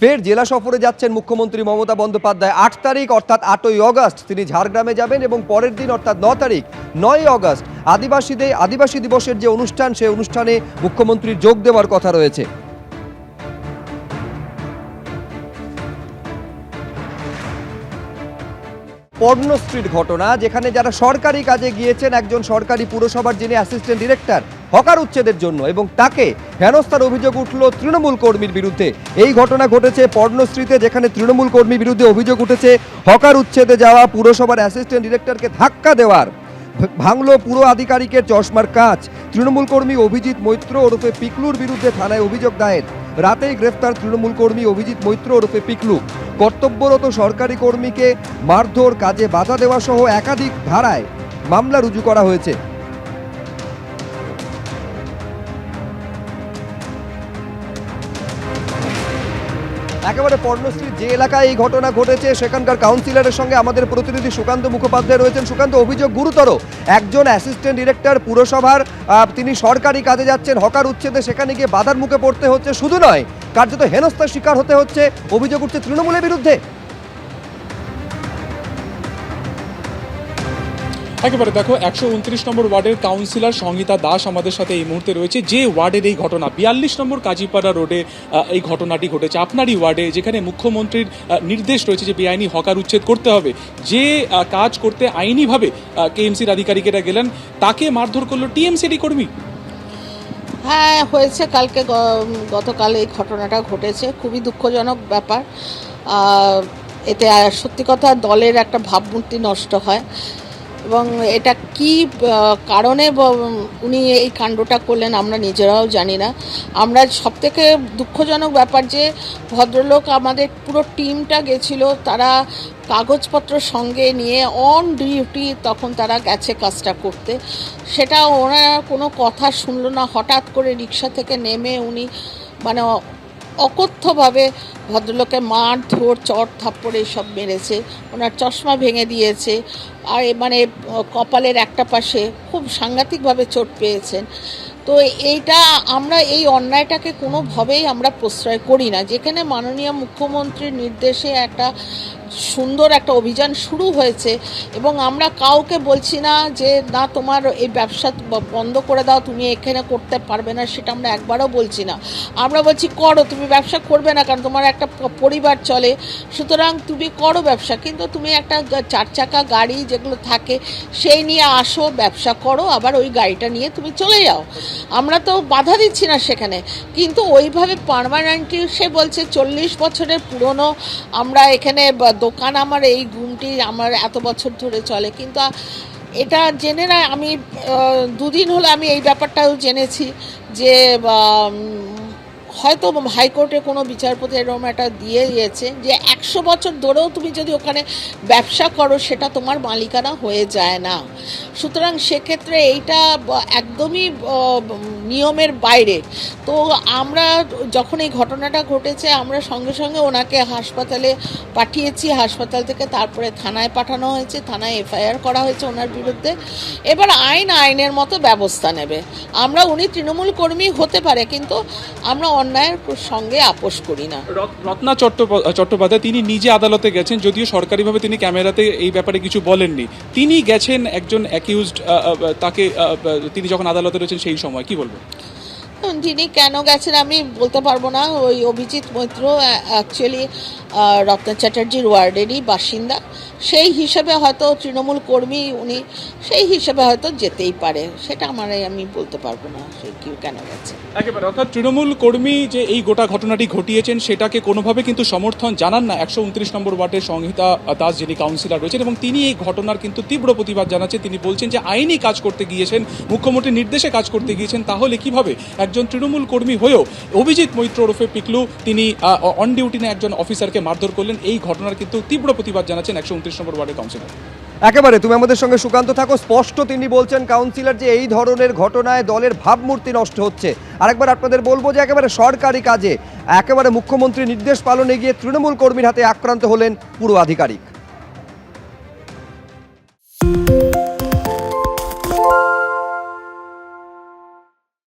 ফের জেলা সফরে যাচ্ছেন মুখ্যমন্ত্রী মমতা বন্দ্যোপাধ্যায়। 8 তারিখ অর্থাৎ 8ই অগস্ট তিনি ঝাড়গ্রামে যাবেন এবং পরের দিন অর্থাৎ 9 তারিখ 9ই অগস্ট আদিবাসী দিবসের যে অনুষ্ঠান সেই অনুষ্ঠানে মুখ্যমন্ত্রীর যোগ দেওয়ার কথা রয়েছে। পর্ণশ্রীর ঘটনা, যেখানে যারা সরকারি কাজে গিয়েছেন, একজন সরকারি পুরসভার যিনি অ্যাসিস্ট্যান্ট ডিরেক্টর হকার উচ্ছেদের জন্য, এবং তাকে হেনস্থার অভিযোগ উঠল তৃণমূল কর্মীর বিরুদ্ধে। এই ঘটনা ঘটেছে পর্ণশ্রীতে, যেখানে তৃণমূল কর্মীর বিরুদ্ধে অভিযোগ উঠেছে হকার উচ্ছেদে যাওয়া পুরসভার অ্যাসিস্ট্যান্ট ডিরেক্টরকে ধাক্কা দেওয়ার, ভাঙলো পুরো আধিকারিকের চশমার কাঁচ। তৃণমূল কর্মী অভিজিৎ মৈত্র ওরফে পিকলুর বিরুদ্ধে থানায় অভিযোগ দায়ের। রাতেই গ্রেফতার তৃণমূল কর্মী অভিজিৎ মৈত্র ওরফে পিকলু। কর্তব্যরত সরকারি কর্মীকে মারধর, কাজে বাধা দেওয়া সহ একাধিক ধারায় মামলা রুজু করা হয়েছে। একেবারে পর্ণশ্রীর যে এলাকায় এই ঘটনা ঘটেছে সেখানকার কাউন্সিলরের সঙ্গে আমাদের প্রতিনিধি সুকান্ত মুখোপাধ্যায় রয়েছেন। সুকান্ত, অভিযোগ গুরুতর। একজন অ্যাসিস্ট্যান্ট ডিরেক্টর পুরসভার, তিনি সরকারি কাজে যাচ্ছেন, হকার উচ্ছেদে সেখানে গিয়ে বাধার মুখে পড়তে হচ্ছে। শুধু নয়, কার্যত হেনস্থার শিকার হতে হচ্ছে। অভিযোগ উঠছে তৃণমূলের বিরুদ্ধে। একেবারে দেখো, 129 নম্বর ওয়ার্ডের কাউন্সিলর সংগীতা দাস আমাদের সাথে এই মুহূর্তে রয়েছে। যে ওয়ার্ডের এই ঘটনা, 42 নম্বর কাজীপাড়া রোডে এই ঘটনাটি ঘটেছে, আপনারই ওয়ার্ডে, যেখানে মুখ্যমন্ত্রীর নির্দেশ রয়েছে যে বেআইনি হকার উচ্ছেদ করতে হবে। যে কাজ করতে আইনিভাবে কেএমসির আধিকারিকেরা গেলেন, তাকে মারধর করলো টিএমসির কর্মী। হ্যাঁ, হয়েছে। গতকাল এই ঘটনাটা ঘটেছে। খুবই দুঃখজনক ব্যাপার। এতে সত্যি কথা দলের একটা ভাবমূর্তি নষ্ট হয়, এবং এটা কি কারণে উনি এই কাণ্ডটা করলেন আমরা নিজেরাও জানি না। আমরা সবথেকে দুঃখজনক ব্যাপার যে ভদ্রলোক, আমাদের পুরো টিমটা গেছিল, তারা কাগজপত্র সঙ্গে নিয়ে অন ডিউটি তখন তারা গেছে কাজটা করতে, সেটা ওনারা কোনো কথা শুনলো না। হঠাৎ করে রিক্সা থেকে নেমে উনি মানে অকথ্যভাবে ভদ্রলোকে মারধর, চড় থাপ্পড় এইসব মেরেছে। ওনার চশমা ভেঙে দিয়েছে, আর মানে কপালের একটা পাশে খুব সাংঘাতিকভাবে চোট পেয়েছেন। তো এইটা আমরা এই অন্যায়টাকে কোনোভাবেই আমরা প্রশ্রয় করি না। যেখানে মাননীয় মুখ্যমন্ত্রীর নির্দেশে একটা সুন্দর একটা অভিযান শুরু হয়েছে, এবং আমরা কাউকে বলছি না যে না তোমার এই ব্যবসা বন্ধ করে দাও, তুমি এখানে করতে পারবে না, সেটা আমরা একবারও বলছি না। আমরা বলছি করো, তুমি ব্যবসা করবে না কারণ তোমার একটা পরিবার চলে, সুতরাং তুমি করো ব্যবসা, কিন্তু তুমি একটা 4 চাকা গাড়ি যেগুলো থাকে সেই নিয়ে আসো, ব্যবসা করো, আবার ওই গাড়িটা নিয়ে তুমি চলে যাও। আমরা তো বাধা দিচ্ছি না সেখানে, কিন্তু ওইভাবে পার্মানেন্টলি সে বলছে 40 বছরের পুরনো আমরা এখানে দোকান, আমার এই ঘুমটি আমার এত বছর ধরে চলে। কিন্তু এটা জেনে না, আমি 2 দিন হলো আমি এই ব্যাপারটাও জেনেছি যে হয়তো হাইকোর্টে কোনো বিচারপতি এরকম একটা দিয়ে দিয়েছে যে 100 বছর ধরেও তুমি যদি ওখানে ব্যবসা করো সেটা তোমার মালিকানা হয়ে যায় না। সুতরাং সেক্ষেত্রে এইটা একদমই নিয়মের বাইরে। তো আমরা যখন এই ঘটনাটা ঘটেছে, আমরা সঙ্গে সঙ্গে ওনাকে হাসপাতালে পাঠিয়েছি, হাসপাতাল থেকে তারপরে থানায় পাঠানো হয়েছে, থানায় এফআইআর করা হয়েছে ওনার বিরুদ্ধে। এবার আইনের মতো ব্যবস্থা নেবে। উনি তৃণমূল কর্মী হতে পারে, কিন্তু আমরা অন্যায়ের সঙ্গে আপোষ করি না। রত্না চট্টোপাধ্যায় তিনি নিজে আদালতে গেছেন, যদিও সরকারিভাবে তিনি ক্যামেরাতে এই ব্যাপারে কিছু বলেননি। তিনি গেছেন একজন অ্যাকিউজড, তাকে তিনি যখন আদালতে রয়েছেন সেই সময় কি বলবেন? তিনি কেন গেছেন আমি বলতে পারবো না। ওই অভিজিৎ মৈত্র অ্যাকচুয়ালি রত্না চ্যাটার্জির ওয়ার্ডেরই বাসিন্দা, সেই হিসেবে হয়তো তৃণমূল কর্মী উনি, সেই হিসেবে হয়তো যেতেই পারে, সেটা আমি বলতে পারবো না সে কেন গেছে। একেবারে, অর্থাৎ তৃণমূল কর্মী যে এই গোটা ঘটনাটি ঘটিয়েছেন সেটাকে কোনোভাবে কিন্তু সমর্থন জানান না 129 নম্বর ওয়ার্ডের সংহিতা দাস, যিনি কাউন্সিলর রয়েছেন, এবং তিনি এই ঘটনার কিন্তু তীব্র প্রতিবাদ জানাচ্ছেন। তিনি বলছেন যে আইনি কাজ করতে গিয়েছেন, মুখ্যমন্ত্রীর নির্দেশে কাজ করতে গিয়েছেন, তাহলে কিভাবে একজন তৃণমূল কর্মী হয়েও অভিজিৎ মৈত্র ওরফে পিকলু তিনি অন ডিউটি না একজন অফিসারকে মারধর করলেন। এই ঘটনার কিন্তু তীব্র প্রতিবাদ জানাচ্ছেন 129 নম্বর ওয়ার্ডের কাউন্সিলর। একেবারে, তুমি আমাদের সঙ্গে সুকান্ত থাকো। স্পষ্ট তিনি বলছেন কাউন্সিলর যে এই ধরনের ঘটনায় দলের ভাবমূর্তি নষ্ট হচ্ছে। আরেকবার আপনাদের বলবো যে একেবারে সরকারি কাজে একেবারে মুখ্যমন্ত্রীর নির্দেশ পালনে গিয়ে তৃণমূল কর্মীর হাতে আক্রান্ত হলেন পুরো আধিকারিক।